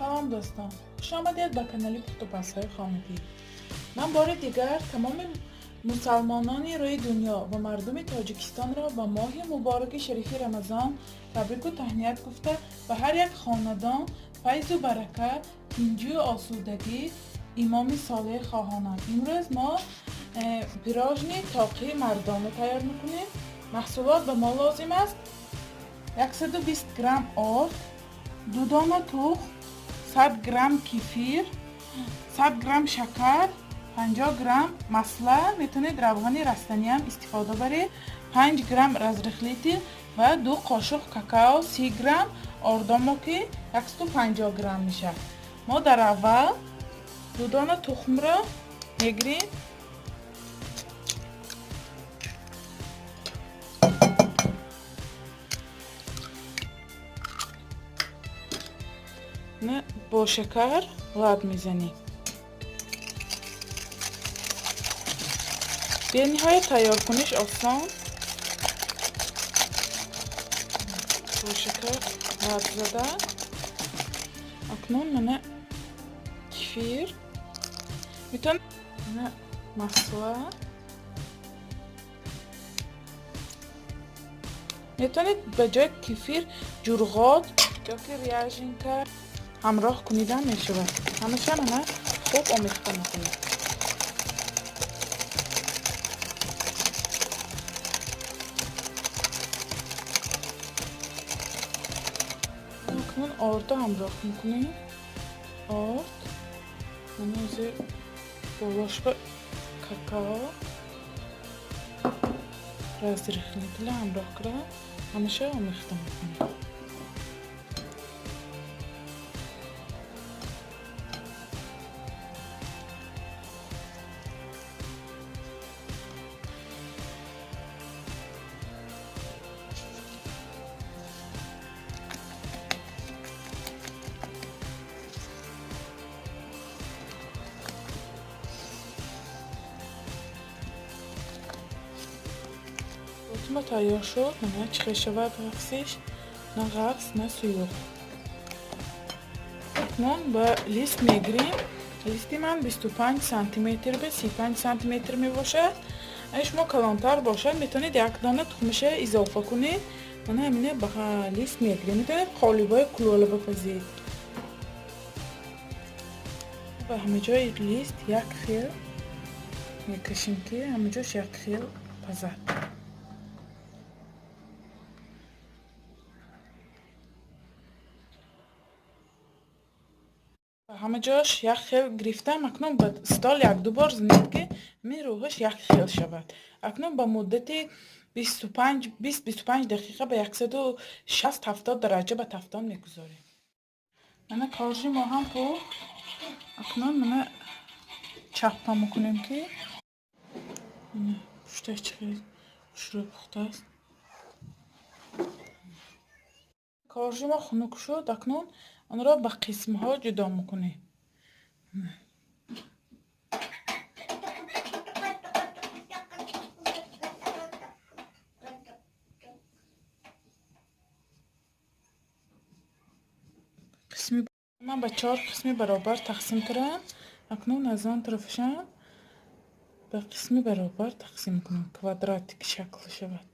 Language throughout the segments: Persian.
سلام دوستان، خوش آمدید به کانال پخت و پزهای خانگی. من بار دیگر تمام مسلمانان روی دنیا و مردم تاجیکستان را با ماه مبارک شریف رمضان تبریک و تهنیت گفته و هر یک خاندان فیض و برکت، تینجی و آسودگی امام صالح خواهانم. امروز ما پیراژنی تاقی مردانه تیار میکنیم. محصولات به ما لازم است 120 گرم آرد، 2 دانه تخم، 100 گرم کفیر، 100 گرم شکر، 50 گرم مسله، میتونید روغن رستنی هم استفاده برید، 5 گرم رزرخلیتی و 2 قاشق کاکائو، 30 گرم آردامو که 150 گرم میشه. ما در اول 2 دانه تخم را میگیریم، با شکر لب میزنیم. به نهایت تیار کنش آسان. با شکر لب زده. اکنون من کفیر میتونم مسله میتونید به جای کفیر جرغات یا که ریاژینکا همراه کنیده میشود. همیشه من خوب آمیخته میکنم. اکنون آرد همراه میکنیم. آرد من از بالاش به کاکائو رزرخلیتی همراه کرده همیشه آمیخته میکنیم. ما تیار شد. من چه شود غفصش نه غفص نه سیوخ. اکنون با لیست میگیریم. لیستی من 25 سانتی متر به 35 سانتی متر می باشد. اگه شما کلانتر باشد میتونید یک دانه تخمشه اضافه کنید. من همینه با لیست میگیریم. میتونید قالبای کلوله بپزید. و همه جای لیست یک خیل میکشیم که همه جاش یک خیل پزد. همه جاش یک خیل گرفتم. اکنون به استال یک دو بار زنید که می روحش یک خیل شود. اکنون با مدت 20-25 دقیقه به 160-70 درجه به تفتان میگذاریم. من کارژی ما هم پخت. اکنون من چپا میکنیم که پشتش چقدر شروع پخته است. کارژی ما خنک شد. اکنون آن را به قسم ها جدا میکنیم. من به 4 قسم برابر تقسیم کردم. اکنون از آن طرفشان به قسم برابر تقسیم کنم. کوادراتیک شکل شود.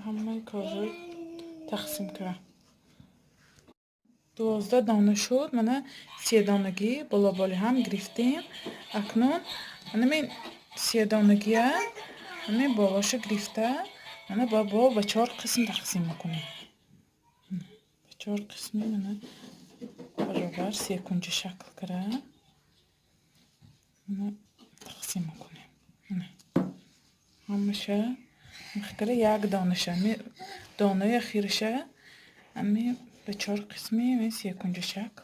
همه کارو تقسیم کردم. 12 دانه شد. من 3 دانگی بالا بالی هم گرفتیم. اکنون من 3 دانگی همین بالاش گرفته من با به 4 قسم تقسیم میکنیم. به 4 قسمی من برابر 3 کنج شکل کردم. من تقسیم میکنیم. همشه مخکره یک دانه شه. دانه اخیرشه همین به 4 قسمی من 3 کنج شکل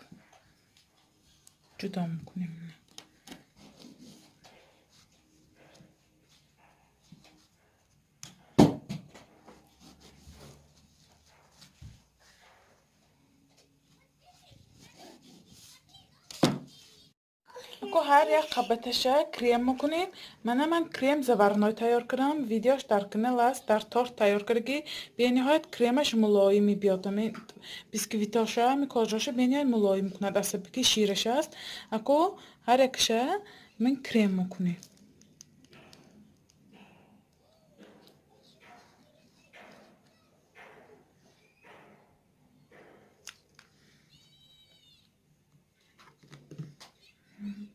جدا میکنیم. که هر یک قبطش کریم میکنیم. من کریم زورنای تیار کردم، ویدیوش در کانال است، در تورت تیار کردگی به نهایت کریمش ملایمی بیاد. من بیسکویتاش می کاجاش به نهایت ملایم کند، عصبی که شیرش است. اکو هر یکش من کریم میکنیم.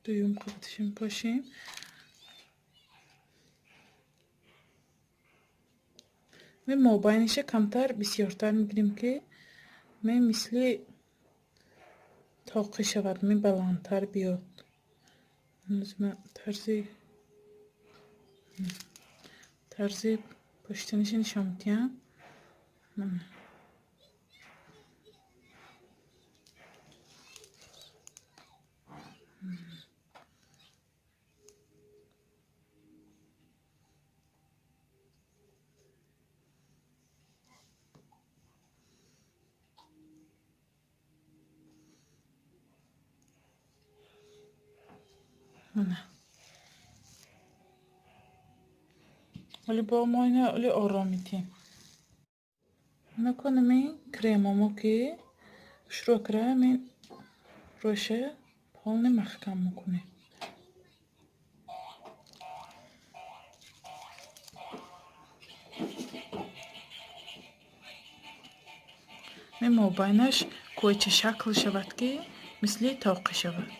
دویم قبطشیم پاشیم. من مابینش کمتر بسیارتر میگیریم که من مثل تاقی شود، من بلندتر بیاد. من طرزی پشتنش نشان میدیم. ولی با ما اینه ولی آرام میتیم. نکنم این کریمامو که شروع کرده من روشه پالنه محکم میکنه. من مابینش کویچه شکل شود که مثل تاقی شود.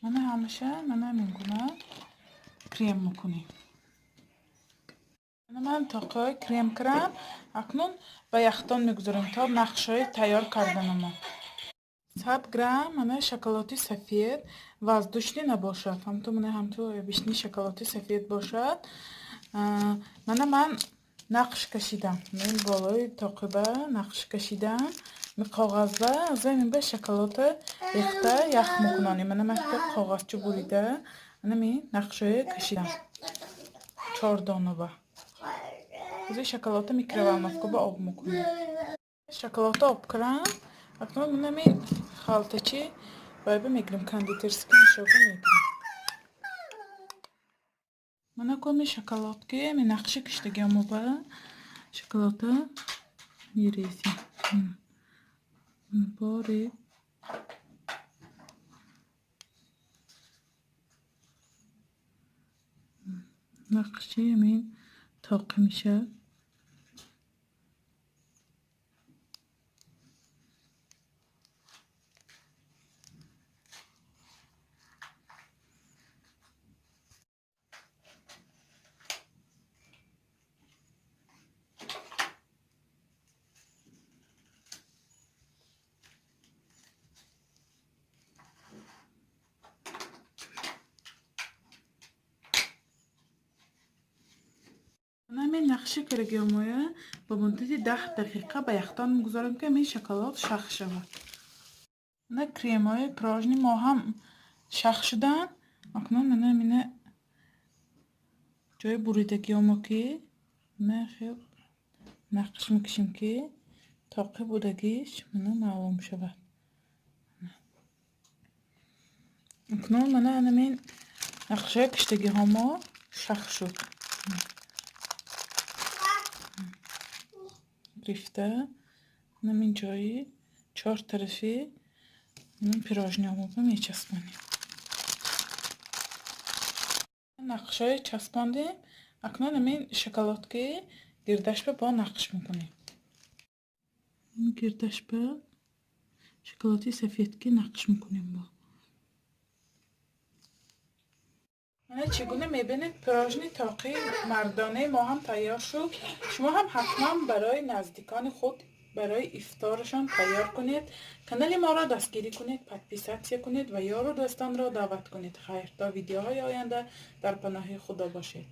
من همیشه میگونم کریم میکنیم. من تاقی کریم کردم، اکنون به یخدان میگذارم تا نقشه تیار کردنم. 100 گرم من شکلاتی سفید воздушный نباشد، همتو بیشنی شکلاتی سفید باشد. من نقش کشیدم، من بالای تاقیبه نقش کشیدم. می کاغذه از این به شکلات ریخته یخ میکنانی. من کاغذچو بریده من نقشه کشیدم 4 دانه با از شکلات میکروالنوفکا با آب میکنیم. شکلات آب کردم. اکنون من خلطچی باید میگیرم، کاندیترسکی نشابه میگیرم. من اکنون شکلات که من نقشه کشیدگیم با شکلات میریزیم. باری نقشه من تاقی میشه. من نقشه کردگیم با مدت 10 دقیقه به یخدان میگذارم که می شکلات شخ شود. من کریم های پراژنی ما هم شخ شدن. اکنون من جای بریدگی که من خیلی نقش میکشیم که تاقی بودگیش معلوم شود. اکنون من نقشه کشتگی ها شخ شد. ریفته من جایی 4 طرفی من پیراژنی ها میچسبانیم. نقشه چسباندیم. اکنون من شکلات که گردش با نقش میکنیم. گردش به شکلاتی سفید که نقش میکنیم با. چگونه میبینید پیراژنی تاقی مردانه ما هم تیار شد. شما هم حتما برای نزدیکان خود برای افطارشان تیار کنید. کانال ما را دستگیری کنید، پادپیساتسیا کنید و یار و دوستان را دعوت کنید. خیر تا ویدیوهای آینده در پناه خدا باشید.